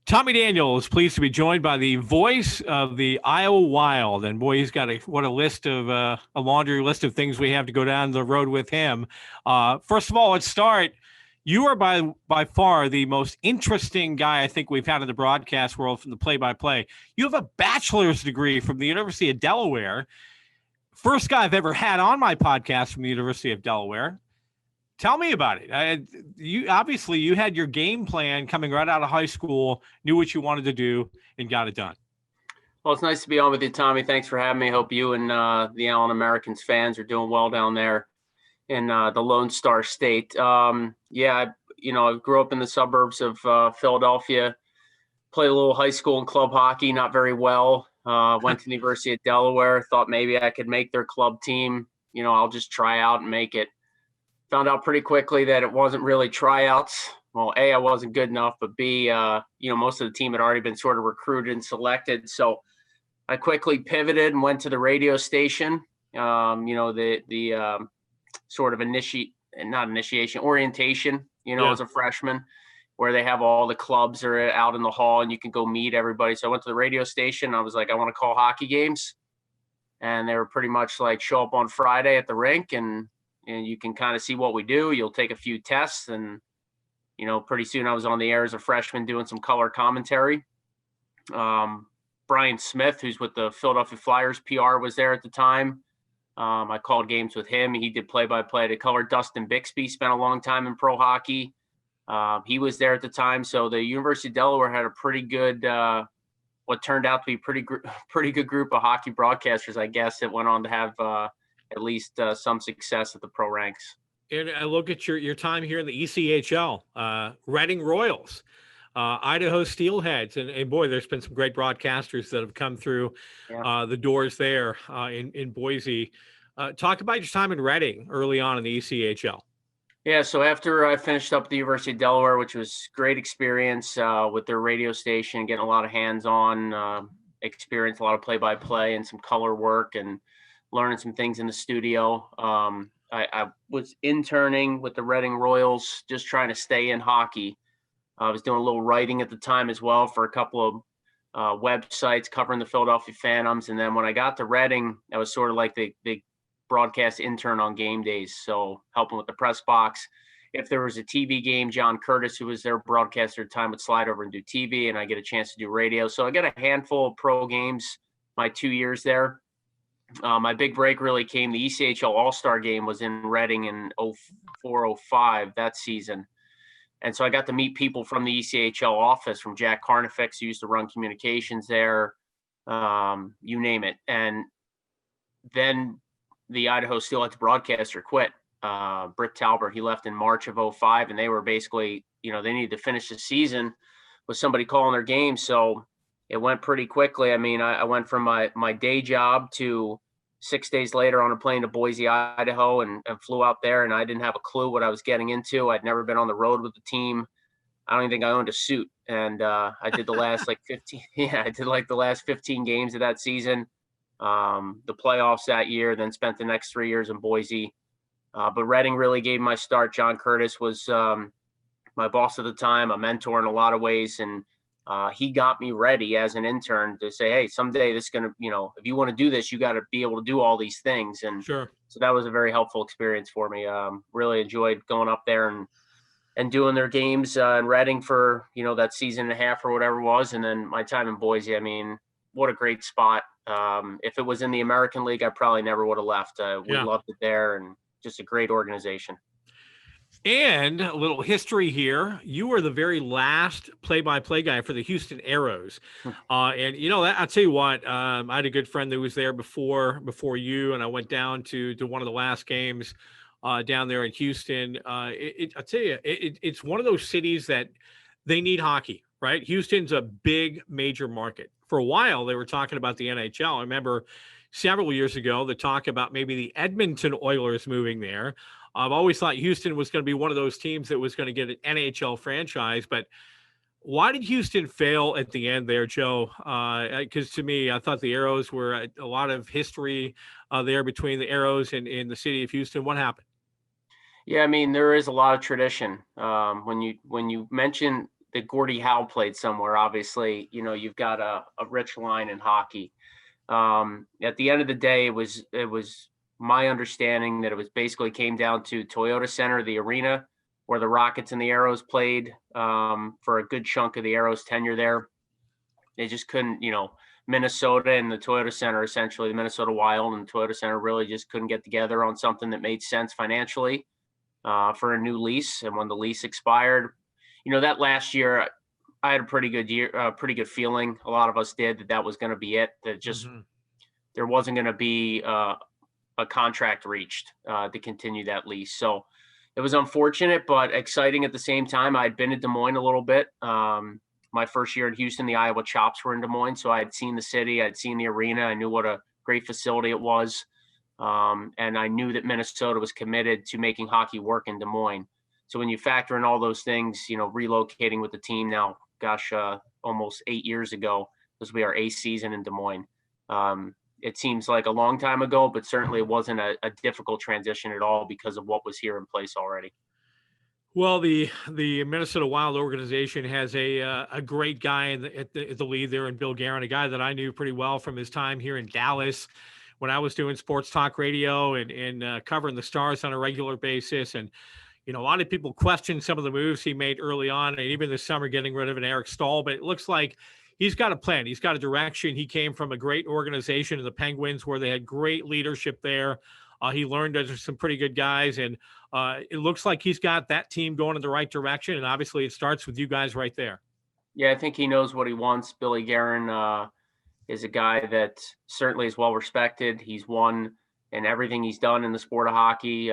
Tommy Daniel is pleased to be joined by the voice of the Iowa Wild, and boy, he's got what a list of a laundry list of things we have to go down the road with him. First of all, let's start. You are by far the most interesting guy I think we've had in the broadcast world from the play-by-play. You have a bachelor's degree from the University of Delaware. First guy I've ever had on my podcast from the University of Delaware. Tell me about it. You obviously you had your game plan coming right out of high school, knew what you wanted to do, and got it done. Well, it's nice to be on with you, Tommy. Thanks for having me. Hope you and the Allen Americans fans are doing well down there in the Lone Star State. I grew up in the suburbs of Philadelphia, played a little high school and club hockey, not very well. Went to the University of Delaware, thought maybe I could make their club team. I'll just try out and make it. Found out pretty quickly that it wasn't really tryouts. Well, A, I wasn't good enough, but B, most of the team had already been sort of recruited and selected. So I quickly pivoted and went to the radio station, the sort of orientation, as a freshman, where they have all the clubs are out in the hall and you can go meet everybody. So I went to the radio station. I was like, I want to call hockey games. And they were pretty much like, show up on Friday at the rink and you can kind of see what we do. You'll take a few tests and, pretty soon I was on the air as a freshman doing some color commentary. Brian Smith, who's with the Philadelphia Flyers PR, was there at the time. I called games with him. He did play-by-play to color. Dustin Bixby spent a long time in pro hockey. He was there at the time. So the University of Delaware had a pretty good, what turned out to be pretty good group of hockey broadcasters, I guess, that went on to have at least some success at the pro ranks. And I look at your time here in the ECHL, Reading Royals, Idaho Steelheads, and boy, there's been some great broadcasters that have come through the doors there in Boise. Talk about your time in Reading early on in the ECHL. Yeah, so after I finished up at the University of Delaware, which was great experience with their radio station, getting a lot of hands-on experience, a lot of play-by-play and some color work and learning some things in the studio. I was interning with the Reading Royals, just trying to stay in hockey. I was doing a little writing at the time as well for a couple of websites covering the Philadelphia Phantoms. And then when I got to Reading, I was sort of like the broadcast intern on game days. So helping with the press box. If there was a TV game, John Curtis, who was their broadcaster at the time, would slide over and do TV, and I get a chance to do radio. So I got a handful of pro games my 2 years there. My big break really came. The ECHL All-Star game was in Reading in 04-05 that season. And so I got to meet people from the ECHL office, from Jack Carnifex, who used to run communications there, you name it. And then the Idaho Steelheads broadcaster quit. Britt Talbert, he left in March of 05, and they were basically, they needed to finish the season with somebody calling their game. So it went pretty quickly. I mean, I went from my day job to 6 days later on a plane to Boise, Idaho, and flew out there, and I didn't have a clue what I was getting into. I'd never been on the road with the team. I don't even think I owned a suit. And I did the last the last 15 games of that season, the playoffs that year, then spent the next 3 years in Boise. But Reading really gave my start. John Curtis was my boss at the time, a mentor in a lot of ways, and he got me ready as an intern to say, hey, someday this is going to, if you want to do this, you got to be able to do all these things. And sure. So that was a very helpful experience for me. Really enjoyed going up there and doing their games in Reading for, that season and a half or whatever it was. And then my time in Boise, I mean, what a great spot. If it was in the American League, I probably never would have left. We loved it there, and just a great organization. And a little history here. You were the very last play-by-play guy for the Houston Aeros. And I'll tell you what, I had a good friend that was there before you, and I went down to one of the last games down there in Houston. I'll tell you, it's one of those cities that they need hockey, right? Houston's a big major market. For a while, they were talking about the NHL. I remember several years ago, the talk about maybe the Edmonton Oilers moving there. I've always thought Houston was going to be one of those teams that was going to get an NHL franchise, but why did Houston fail at the end there, Joe? Because to me, I thought the Aeros were a lot of history there between the Aeros and the city of Houston. What happened? Yeah, I mean, there is a lot of tradition. When you mention that Gordie Howe played somewhere. Obviously, you've got a rich line in hockey. At the end of the day, it was my understanding that it was basically came down to Toyota Center, the arena where the Rockets and the Arrows played for a good chunk of the Arrows' tenure there. They just couldn't, Minnesota and the Toyota Center, essentially the Minnesota Wild and the Toyota Center really just couldn't get together on something that made sense financially for a new lease. And when the lease expired, that last year, I had a pretty good year, pretty good feeling. A lot of us did that was going to be it. That just there wasn't going to be a contract reached to continue that lease. So it was unfortunate, but exciting at the same time. I'd been in Des Moines a little bit. My first year in Houston, the Iowa Chops were in Des Moines. So I'd seen the city, I'd seen the arena. I knew what a great facility it was. And I knew that Minnesota was committed to making hockey work in Des Moines. So when you factor in all those things, relocating with the team now, almost 8 years ago, this will be our 8th season in Des Moines. It seems like a long time ago, but certainly it wasn't a difficult transition at all because of what was here in place already. Well, the Minnesota Wild organization has a great guy at the lead there in Bill Guerin, a guy that I knew pretty well from his time here in Dallas when I was doing sports talk radio and covering the Stars on a regular basis. And a lot of people question some of the moves he made early on, and even this summer getting rid of an Eric Stahl. But it looks like he's got a plan. He's got a direction. He came from a great organization in the Penguins where they had great leadership there. He learned under some pretty good guys, and it looks like he's got that team going in the right direction. And obviously, it starts with you guys right there. Yeah, I think he knows what he wants. Billy Guerin is a guy that certainly is well respected. He's won in everything he's done in the sport of hockey.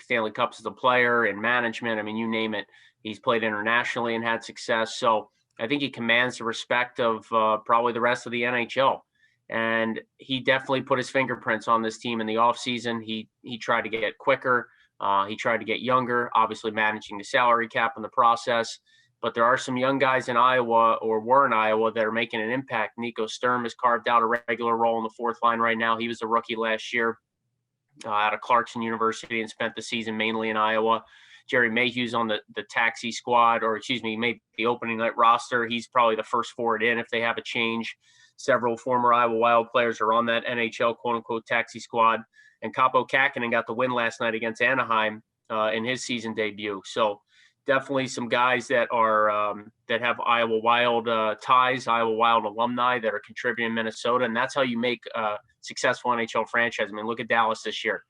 Stanley Cups as a player and management. I mean, you name it. He's played internationally and had success. So I think he commands the respect of probably the rest of the NHL. And he definitely put his fingerprints on this team in the offseason. He tried to get quicker. He tried to get younger, obviously managing the salary cap in the process. But there are some young guys in Iowa or were in Iowa that are making an impact. Nico Sturm has carved out a regular role in the fourth line right now. He was a rookie last year out of Clarkson University and spent the season mainly in Iowa. Jerry Mayhew's on the taxi squad, or excuse me, made the opening night roster. He's probably the first forward in if they have a change. Several former Iowa Wild players are on that NHL quote-unquote taxi squad. And Kaapo Kähkönen got the win last night against Anaheim in his season debut. So definitely some guys that are that have Iowa Wild ties, Iowa Wild alumni that are contributing in Minnesota. And that's how you make a successful NHL franchise. I mean, look at Dallas this year,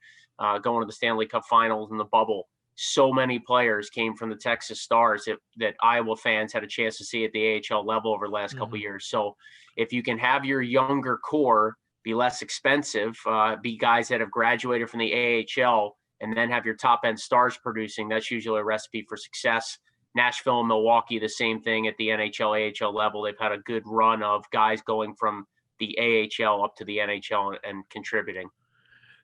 going to the Stanley Cup Finals in the bubble. So many players came from the Texas Stars that Iowa fans had a chance to see at the AHL level over the last couple of years. So if you can have your younger core be less expensive, be guys that have graduated from the AHL, and then have your top end stars producing, that's usually a recipe for success. Nashville and Milwaukee, the same thing at the NHL, AHL level. They've had a good run of guys going from the AHL up to the NHL and contributing.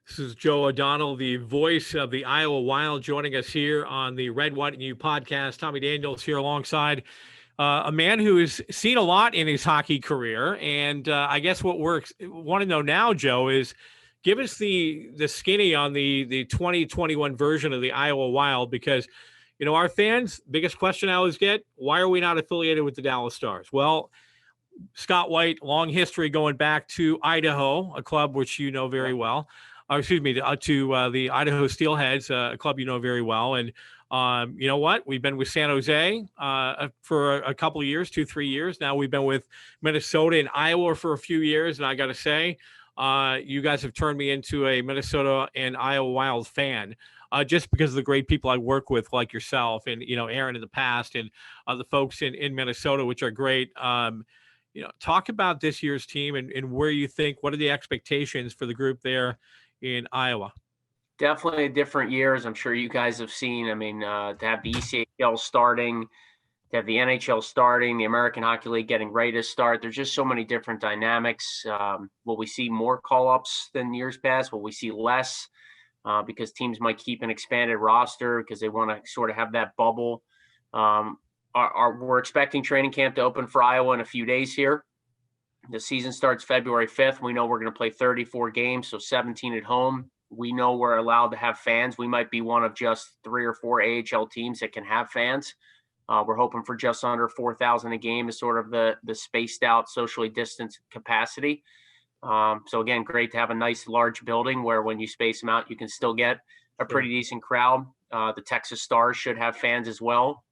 This is Joe O'Donnell, the voice of the Iowa Wild, joining us here on the Red, White, and You podcast. Tommy Daniels here alongside a man who has seen a lot in his hockey career. And I guess what we want to know now, Joe, is give us the skinny on the 2021 version of the Iowa Wild, because, our fans, biggest question I always get, why are we not affiliated with the Dallas Stars? Well, Scott White, long history going back to Idaho, a club which you know very well. To the Idaho Steelheads, a club you know very well. And you know what? We've been with San Jose for a couple of years, 2-3 years. Now we've been with Minnesota and Iowa for a few years. And I got to say, you guys have turned me into a Minnesota and Iowa Wild fan. Just because of the great people I work with, like yourself and, Aaron in the past, and the folks in Minnesota, which are great. Talk about this year's team and where you think, what are the expectations for the group there in Iowa? Definitely a different year, as I'm sure you guys have seen. I mean, to have the ECHL starting, to have the NHL starting, the American Hockey League getting ready to start, there's just so many different dynamics. Will we see more call-ups than years past? Will we see less? Because teams might keep an expanded roster because they want to sort of have that bubble. We're expecting training camp to open for Iowa in a few days here. The season starts February 5th. We know we're going to play 34 games, so 17 at home. We know we're allowed to have fans. We might be one of just 3 or 4 AHL teams that can have fans. We're hoping for just under 4,000 a game is sort of the spaced out, socially distanced capacity. So again, great to have a nice large building where when you space them out, you can still get a pretty decent crowd. The Texas Stars should have fans as well.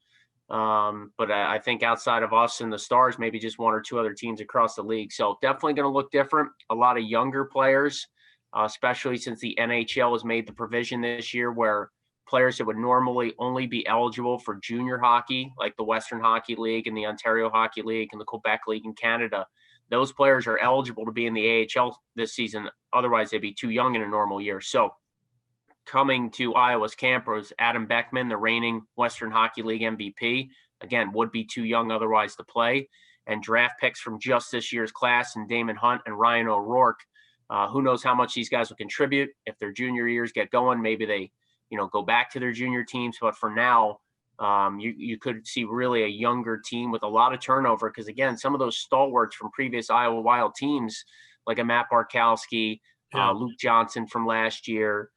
But I think outside of us and the Stars, maybe just one or two other teams across the league. So definitely going to look different. A lot of younger players, especially since the NHL has made the provision this year where players that would normally only be eligible for junior hockey, like the Western Hockey League and the Ontario Hockey League and the Quebec League in Canada, those players are eligible to be in the AHL this season. Otherwise, they'd be too young in a normal year. So coming to Iowa's camp was Adam Beckman, the reigning Western Hockey League MVP. Again, would be too young otherwise to play. And draft picks from just this year's class and Damon Hunt and Ryan O'Rourke. Who knows how much these guys will contribute. If their junior years get going, maybe they go back to their junior teams. But for now, you could see really a younger team with a lot of turnover because, again, some of those stalwarts from previous Iowa Wild teams, like a Matt Barkowski, Luke Johnson from last year,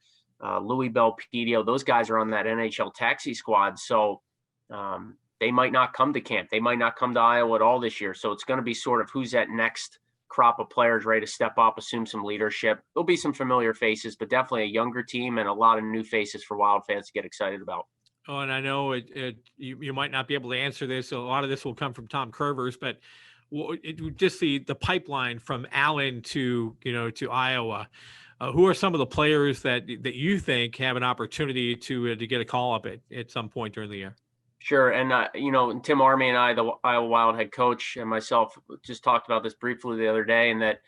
Louis Belpedio, those guys are on that NHL taxi squad. So they might not come to camp. They might not come to Iowa at all this year. So it's going to be sort of who's that next crop of players ready to step up, assume some leadership. There'll be some familiar faces, but definitely a younger team and a lot of new faces for Wild fans to get excited about. Oh, and I know you might not be able to answer this. A lot of this will come from Tom Curvers, but just the pipeline from Allen to Iowa. Who are some of the players that you think have an opportunity to get a call up at some point during the year? Sure. And, Tim Army and I, the Iowa Wild head coach, and myself just talked about this briefly the other day, and that,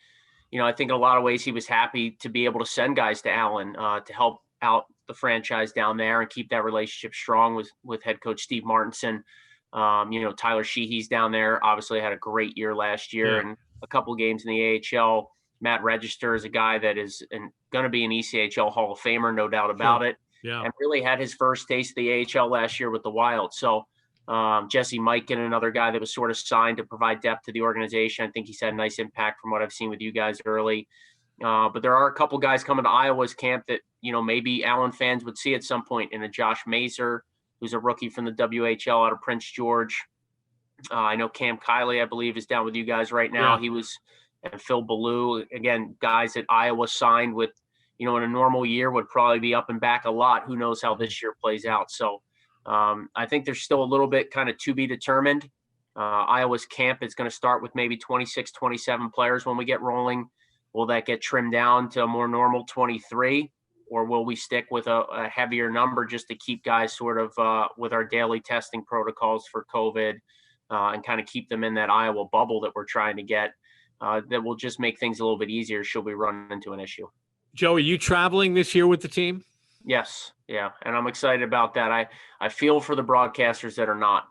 I think in a lot of ways he was happy to be able to send guys to Allen to help out the franchise down there and keep that relationship strong with head coach Steve Martinson. Tyler Sheehy's down there, obviously had a great year last year and a couple of games in the AHL. Matt Register is a guy that is going to be an ECHL Hall of Famer, no doubt about it. Yeah. And really had his first taste of the AHL last year with the Wild. So Jesse Mikan, another guy that was sort of signed to provide depth to the organization. I think he's had a nice impact from what I've seen with you guys early. But there are a couple guys coming to Iowa's camp that, maybe Allen fans would see at some point, in a Josh Mazer, who's a rookie from the WHL out of Prince George. I know Cam Kiley, I believe, is down with you guys right now. Yeah. He was – and Phil Ballou, again, guys that Iowa signed with, in a normal year would probably be up and back a lot. Who knows how this year plays out. So I think there's still a little bit kind of to be determined. Iowa's camp is going to start with maybe 26, 27 players when we get rolling. Will that get trimmed down to a more normal 23? Or will we stick with a heavier number just to keep guys sort of with our daily testing protocols for COVID and kind of keep them in that Iowa bubble that we're trying to get? That will just make things a little bit easier should we run into an issue. Joe, are you traveling this year with the team? Yes. Yeah. And I'm excited about that. I feel for the broadcasters that are not.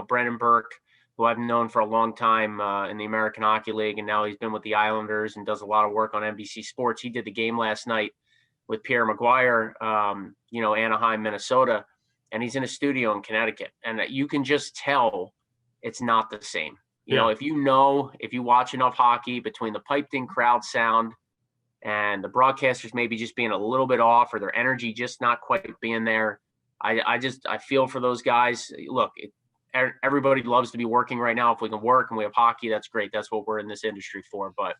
Brennan Burke, who I've known for a long time in the American Hockey League, and now he's been with the Islanders and does a lot of work on NBC Sports. He did the game last night with Pierre Maguire, Anaheim, Minnesota, and he's in a studio in Connecticut. And you can just tell it's not the same. If you watch enough hockey, between the piped-in crowd sound and the broadcasters maybe just being a little bit off or their energy just not quite being there, I feel for those guys. Look, everybody loves to be working right now. If we can work and we have hockey, that's great. That's what we're in this industry for. But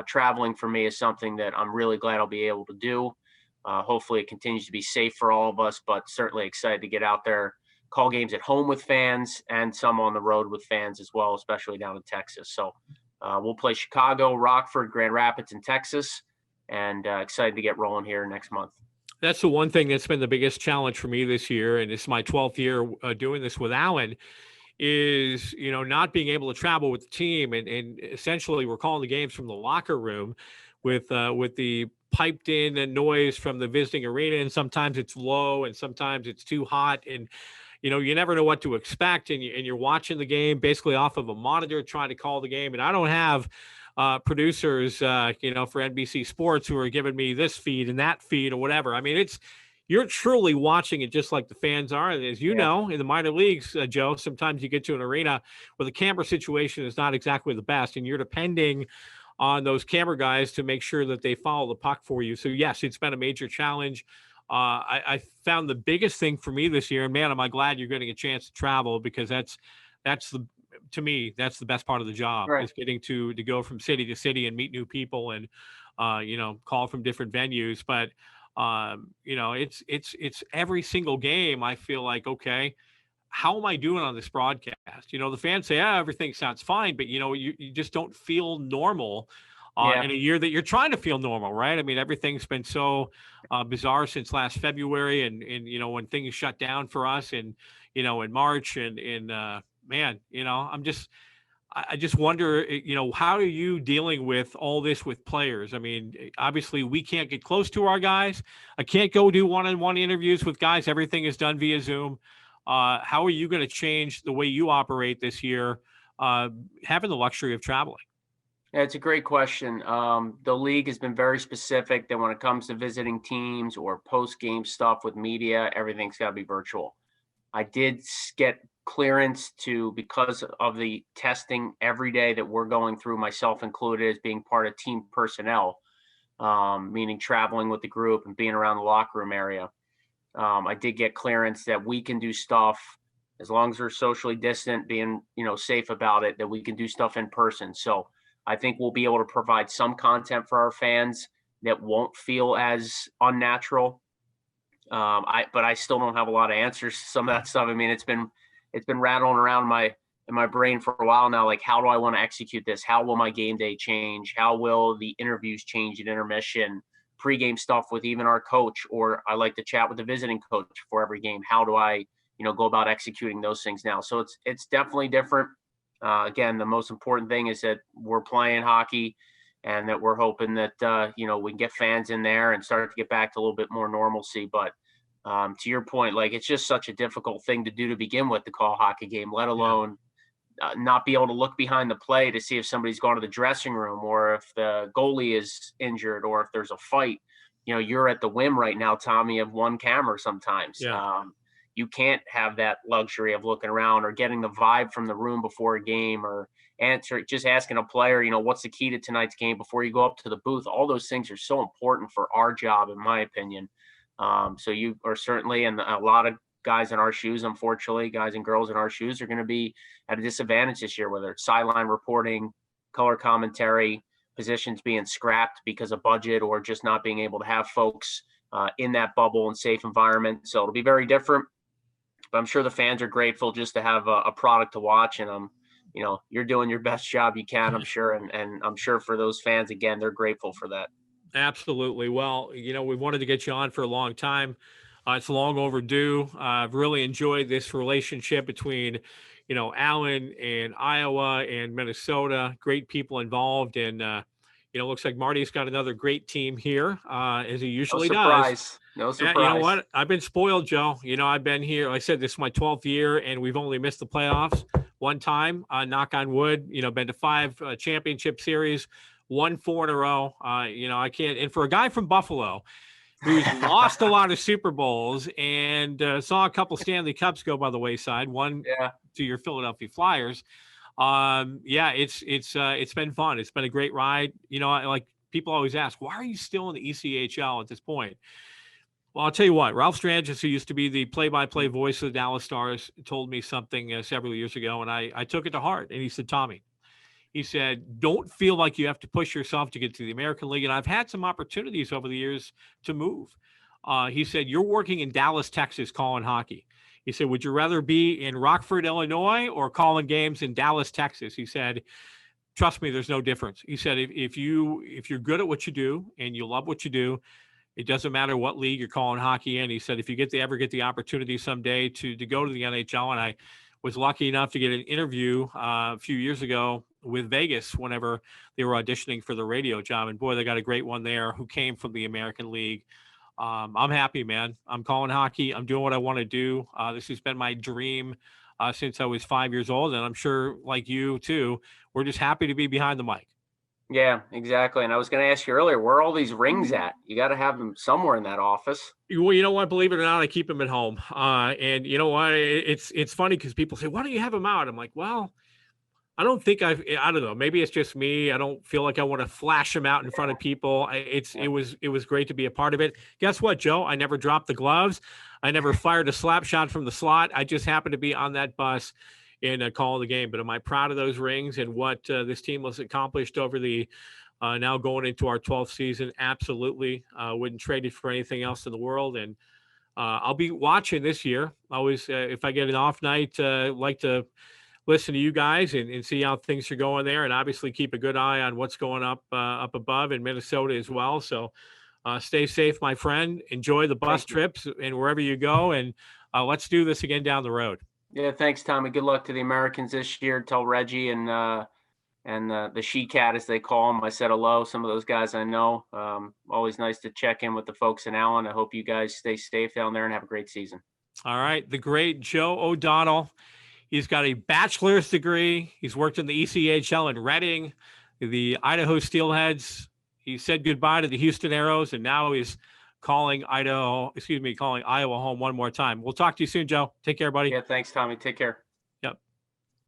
traveling for me is something that I'm really glad I'll be able to do. Hopefully it continues to be safe for all of us, but certainly excited to get out there, call games at home with fans and some on the road with fans as well, especially down in Texas. So we'll play Chicago, Rockford, Grand Rapids, and Texas, and excited to get rolling here next month. That's the one thing that's been the biggest challenge for me this year, and it's my 12th year doing this with Allen, is not being able to travel with the team, and essentially we're calling the games from the locker room with the piped in noise from the visiting arena, and sometimes it's low and sometimes it's too hot, and you never know what to expect, and you're watching the game basically off of a monitor trying to call the game. And I don't have producers, for NBC Sports who are giving me this feed and that feed or whatever. I mean, you're truly watching it just like the fans are. And as you know, in the minor leagues, Joe, sometimes you get to an arena where the camera situation is not exactly the best, and you're depending on those camera guys to make sure that they follow the puck for you. So yes, it's been a major challenge. I found the biggest thing for me this year, and man, am I glad you're getting a chance to travel, because that's the to me that's the best part of the job, Right. is getting to go from city to city and meet new people, and call from different venues. But it's every single game. I feel like, okay, how am I doing on this broadcast? The fans say, "Ah, everything sounds fine," but you just don't feel normal Yeah. in a year that you're trying to feel normal, right? I mean, everything's been so bizarre since last February, and when things shut down for us, and in March, and man, I just wonder, how are you dealing with all this with players? I mean, obviously we can't get close to our guys. I can't go do one-on-one interviews with guys. Everything is done via Zoom. How are you going to change the way you operate this year, having the luxury of traveling? Yeah, it's a great question. The league has been very specific that when it comes to visiting teams or post-game stuff with media, everything's got to be virtual. I did get clearance to, because of the testing every day that we're going through, myself included, as being part of team personnel, meaning traveling with the group and being around the locker room area. I did get clearance that we can do stuff as long as we're socially distant, being safe about it, that we can do stuff in person. So I think we'll be able to provide some content for our fans that won't feel as unnatural. But I still don't have a lot of answers to some of that stuff. I mean, it's been rattling around in my brain for a while now. Like, how do I want to execute this? How will my game day change? How will the interviews change at intermission? Pregame stuff with even our coach, or I like to chat with the visiting coach for every game. How do I, go about executing those things now? So it's definitely different. Again, the most important thing is that we're playing hockey, and that we're hoping that we can get fans in there and start to get back to a little bit more normalcy. But to your point, like, it's just such a difficult thing to do to begin with, to call a hockey game, let Yeah. alone not be able to look behind the play to see if somebody's gone to the dressing room, or if the goalie is injured, or if there's a fight. You're at the whim right now, Tommy, of one camera sometimes. Yeah. You can't have that luxury of looking around or getting the vibe from the room before a game, or just asking a player, what's the key to tonight's game before you go up to the booth. All those things are so important for our job, in my opinion. So you are certainly, and a lot of guys in our shoes, unfortunately, guys and girls in our shoes, are going to be at a disadvantage this year, whether it's sideline reporting, color commentary, positions being scrapped because of budget, or just not being able to have folks in that bubble and safe environment. So it'll be very different, but I'm sure the fans are grateful just to have a product to watch. And you're doing your best job you can, I'm sure. And I'm sure for those fans, again, they're grateful for that. Absolutely. Well, we wanted to get you on for a long time. It's long overdue. I've really enjoyed this relationship between, Allen and Iowa and Minnesota. Great people involved, and looks like Marty's got another great team here, as he No usually does. surprise. No You know surprise. what? I've been spoiled, Joe. I've been here. Like I said, this is my 12th year, and we've only missed the playoffs one time. Knock on wood. Been to 5 championship series, won 4 in a row. I can't. And for a guy from Buffalo, who's lost a lot of Super Bowls and saw a couple Stanley Cups go by the wayside, one Yeah. to your Philadelphia Flyers. Yeah, it's been fun. It's been a great ride. Like people always ask, why are you still in the ECHL at this point? Well, I'll tell you what, Ralph Strangis, who used to be the play-by-play voice of the Dallas Stars, told me something several years ago, and I took it to heart. And he said, Tommy, he said, don't feel like you have to push yourself to get to the American League. And I've had some opportunities over the years to move. He said, you're working in Dallas, Texas, calling hockey. He said, would you rather be in Rockford, Illinois, or calling games in Dallas, Texas? He said, trust me, there's no difference. He said, if you're good at what you do and you love what you do, it doesn't matter what league you're calling hockey in. He said, if you ever get the opportunity someday to go to the NHL, and I was lucky enough to get an interview a few years ago with Vegas whenever they were auditioning for the radio job. And boy, they got a great one there who came from the American League. I'm happy, man. I'm calling hockey. I'm doing what I want to do. This has been my dream since I was 5 years old. And I'm sure, like you too, we're just happy to be behind the mic. Yeah, exactly. And I was going to ask you earlier, where are all these rings at? You got to have them somewhere in that office. Well, you know what? Believe it or not, I keep them at home. And you know what? It's funny because people say, "Why don't you have them out?" I'm like, "Well, I don't think I don't know. Maybe it's just me. I don't feel like I want to flash them out in front of people. Yeah. It was great to be a part of it. Guess what, Joe? I never dropped the gloves. I never fired a slap shot from the slot. I just happened to be on that bus in calling the game. But am I proud of those rings and what this team has accomplished over the now going into our 12th season? Absolutely. Wouldn't trade it for anything else in the world. And I'll be watching this year. Always, if I get an off night, like to listen to you guys and see how things are going there, and obviously keep a good eye on what's going up above in Minnesota as well. So stay safe, my friend. Enjoy the bus Thank you. trips and wherever you go, and let's do this again down the road. Yeah, thanks, Tommy. Good luck to the Americans this year. Tell Reggie and the She Cat, as they call him, I said hello. Some of those guys I know. Always nice to check in with the folks in Allen. I hope you guys stay safe down there and have a great season. All right, the great Joe O'Donnell. He's got a bachelor's degree. He's worked in the ECHL in Reading, the Idaho Steelheads. He said goodbye to the Houston Aeros, and now he's calling calling Iowa home one more time. We'll talk to you soon, Joe. Take care, buddy. Yeah, thanks, Tommy. Take care.